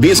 20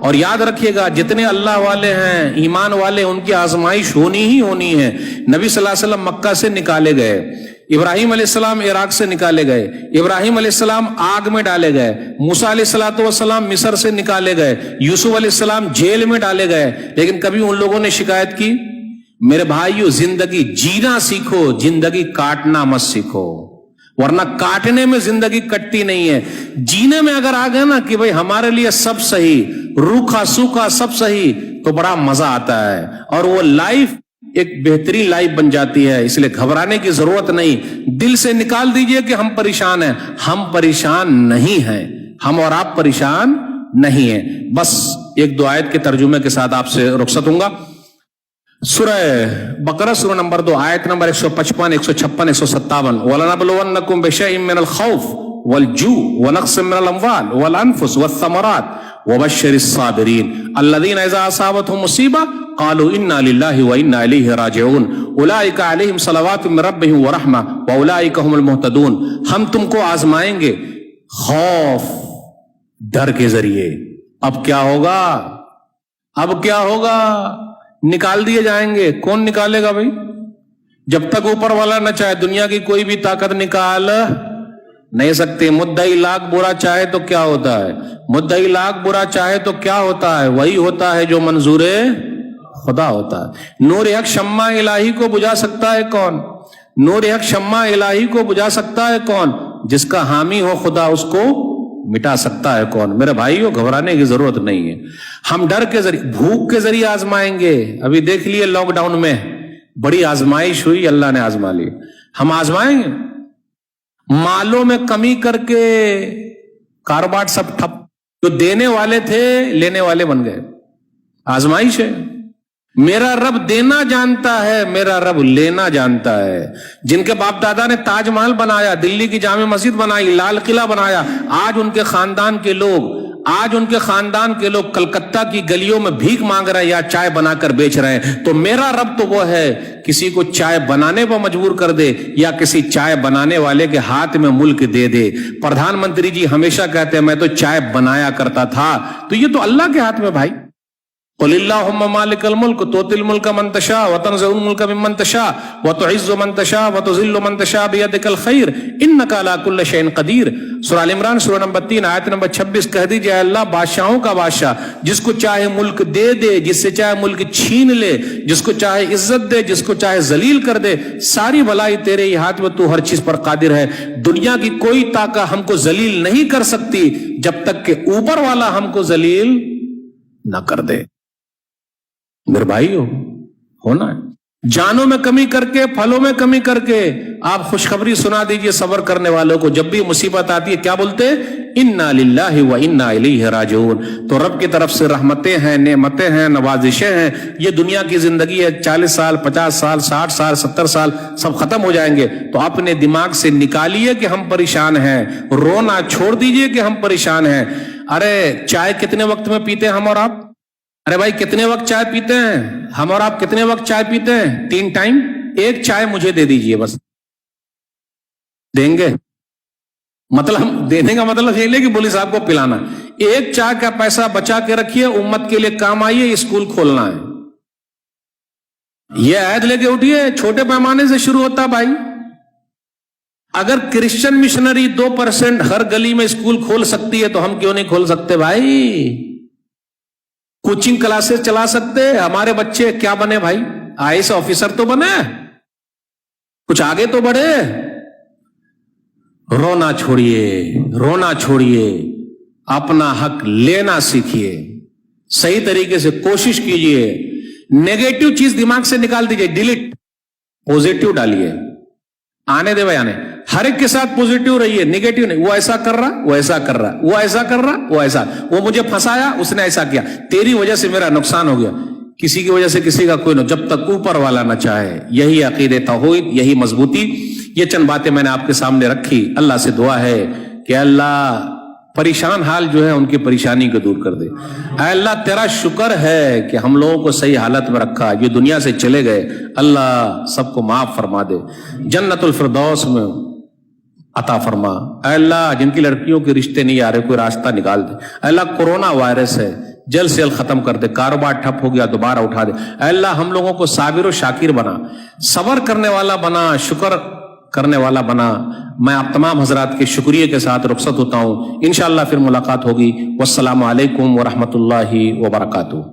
اور یاد رکھیے گا جتنے اللہ والے ہیں ایمان والے ان کی آزمائش ہونی ہی ہونی ہے. نبی صلی اللہ علیہ وسلم مکہ سے نکالے گئے, ابراہیم علیہ السلام عراق سے نکالے گئے, ابراہیم علیہ السلام آگ میں ڈالے گئے, موسیٰ علیہ السلام مصر سے نکالے گئے, یوسف علیہ السلام جیل میں ڈالے گئے, لیکن کبھی ان لوگوں نے شکایت کی؟ میرے بھائیو, زندگی جینا سیکھو, زندگی کاٹنا مت سیکھو, ورنہ کاٹنے میں زندگی کٹتی نہیں ہے. جینے میں اگر آ گئے نا کہ بھئی ہمارے لیے سب صحیح, روکھا سوکھا سب صحیح, تو بڑا مزہ آتا ہے اور وہ لائف ایک بہترین لائف بن جاتی ہے. اس لیے گھبرانے کی ضرورت نہیں. دل سے نکال دیجئے کہ ہم پریشان ہیں. ہم پریشان نہیں ہیں, ہم اور آپ پریشان نہیں ہیں. بس ایک دو آیت کے ترجمے کے ساتھ آپ سے رخصت ہوں گا. سورہ بقرہ سورہ نمبر 2 آیت نمبر 155 156 157. وَلَنَبْلُوَنَّكُمْ بِشَيْءٍ مِّنَ الْخَوْفِ وَالْجُوعِ وَنَقْصٍ مِّنَ الْأَمْوَالِ وَالْأَنفُسِ وَالثَّمَرَاتِ وَبَشِّرِ الصَّابِرِينَ الَّذِينَ إِذَا أَصَابَتْهُمْ مُصِيبَةٌ قَالُوا إِنَّا لِلَّهِ وَإِنَّا إِلَيْهِ رَاجِعُونَ أُولَٰئِكَ عَلَيْهِمْ صَلَوَاتٌ مِّن رَّبِّهِمْ وَرَحْمَةٌ وَأُولَٰئِكَ هُمُ الْمُهْتَدُونَ. ہم تم کو آزمائیں گے خوف ڈر کے ذریعے. اب کیا ہوگا؟ اب کیا ہوگا؟ نکال دیے جائیں گے. کون نکالے گا بھائی؟ جب تک اوپر والا نہ چاہے دنیا کی کوئی بھی طاقت نکال نہیں سکتی. مدعی لاکھ برا چاہے تو کیا ہوتا ہے؟ مدعی لاکھ برا چاہے تو کیا ہوتا ہے؟ وہی ہوتا ہے جو منظور خدا ہوتا ہے. نور حق شمع الہی کو بجھا سکتا ہے کون؟ نور حق شمع الہی کو بجھا سکتا ہے کون؟ جس کا حامی ہو خدا اس کو مٹا سکتا ہے کون؟ میرے بھائیو گھبرانے کی ضرورت نہیں ہے. ہم ڈر کے ذریعے بھوک کے ذریعے آزمائیں گے. ابھی دیکھ لیے لاک ڈاؤن میں بڑی آزمائش ہوئی, اللہ نے آزما لی. ہم آزمائیں گے. مالوں میں کمی کر کے کاروبار سب ٹھپ. جو دینے والے تھے لینے والے بن گئے. آزمائش ہے. میرا رب دینا جانتا ہے, میرا رب لینا جانتا ہے. جن کے باپ دادا نے تاج محل بنایا, دلی کی جامع مسجد بنائی, لال قلعہ بنایا, آج ان کے خاندان کے لوگ کلکتہ کی گلیوں میں بھیک مانگ رہے ہیں یا چائے بنا کر بیچ رہے ہیں. تو میرا رب تو وہ ہے کسی کو چائے بنانے پر مجبور کر دے یا کسی چائے بنانے والے کے ہاتھ میں ملک دے دے. پردھان منتری جی ہمیشہ کہتے ہیں میں تو چائے بنایا کرتا تھا. تو یہ تو اللہ کے ہاتھ میں بھائی. قل اللہم مالک الملک تؤتی الملک من تشاء وتنزع الملک ممن تشاء وتعز من تشاء وتذل من تشاء بیدک الخیر انک علی کل شیء قدیر. سورہ ال عمران سورہ نمبر 3 آیت نمبر 26. کہہ دیجئے اللہ بادشاہوں کا بادشاہ, جس کو چاہے ملک دے دے, جس سے چاہے ملک چھین لے, جس کو چاہے عزت دے, جس کو چاہے ذلیل کر دے. ساری بھلائی تیرے ہی ہاتھ میں, تو ہر چیز پر قادر ہے. دنیا کی کوئی طاقت ہم کو ذلیل نہیں کر سکتی جب تک کہ اوپر والا ہم کو ذلیل نہ کر دے. میرے بھائی ہونا ہے. جانوں میں کمی کر کے, پھلوں میں کمی کر کے آپ خوشخبری سنا دیجئے صبر کرنے والوں کو. جب بھی مصیبت آتی ہے کیا بولتے؟ انا للہ و انا الیہ راجعون. تو رب کی طرف سے رحمتیں ہیں, نعمتیں ہیں, نوازشیں ہیں. یہ دنیا کی زندگی ہے, 40 سال 50 سال 60 سال 70 سال سب ختم ہو جائیں گے. تو اپنے دماغ سے نکالیے کہ ہم پریشان ہیں, رونا چھوڑ دیجئے کہ ہم پریشان ہیں. ارے چائے کتنے وقت میں پیتے ہیں ہم اور آپ؟ ارے بھائی کتنے وقت چائے پیتے ہیں ہم اور آپ؟ کتنے وقت چائے پیتے ہیں؟ 3 ٹائم. ایک چائے مجھے دے دیجئے بس. دیں گے؟ مطلب دینے کا مطلب یہ لے کہ بولی صاحب کو پلانا. ایک چائے کا پیسہ بچا کے رکھیے, امت کے لیے کام آئیے, اسکول کھولنا ہے. یہ عہد لے کے اٹھیے. چھوٹے پیمانے سے شروع ہوتا بھائی. اگر کرسچن مشنری 2% ہر گلی میں اسکول کھول سکتی ہے تو ہم کیوں نہیں کھول سکتے بھائی؟ کوچنگ کلاسز چلا سکتے. ہمارے بچے کیا بنے بھائی؟ IAS آفیسر تو بنے, کچھ آگے تو بڑھے. رونا چھوڑیے, رونا چھوڑیے, اپنا حق لینا سیکھیے, صحیح طریقے سے کوشش کیجیے. نیگیٹو چیز دماغ سے نکال دیجیے, ڈیلیٹ, پوزیٹو ڈالیے. آنے دے بھائی آنے. ہر ایک کے ساتھ پوزیٹو رہیے, نیگیٹو نہیں. وہ ایسا کر رہا, وہ ایسا کر رہا, وہ ایسا کر رہا, وہ ایسا, وہ مجھے پھنسایا, اس نے ایسا کیا, تیری وجہ سے میرا نقصان ہو گیا. کسی کی وجہ سے کسی کا کوئی نہ, جب تک اوپر والا نہ چاہے. یہی عقیدے توحید, یہی مضبوطی. یہ چند باتیں میں نے آپ کے سامنے رکھی. اللہ سے دعا ہے کہ اللہ پریشان حال جو ہے ان کی پریشانی کو دور کر دے. اے اللہ تیرا شکر ہے کہ ہم لوگوں کو صحیح حالت میں رکھا. یہ دنیا سے چلے گئے, اللہ سب کو معاف فرما دے, جنت الفردوس میں عطا فرما. اے اللہ جن کی لڑکیوں کے رشتے نہیں آ رہے کوئی راستہ نکال دے. اے اللہ کورونا وائرس ہے, جلد سے جلد ختم کر دے. کاروبار ٹھپ ہو گیا دوبارہ اٹھا دے. اے اللہ ہم لوگوں کو صابر و شاکر بنا, صبر کرنے والا بنا, شکر کرنے والا بنا. میں آپ تمام حضرات کے شکریہ کے ساتھ رخصت ہوتا ہوں. انشاءاللہ پھر ملاقات ہوگی. والسلام علیکم ورحمۃ اللہ وبرکاتہ.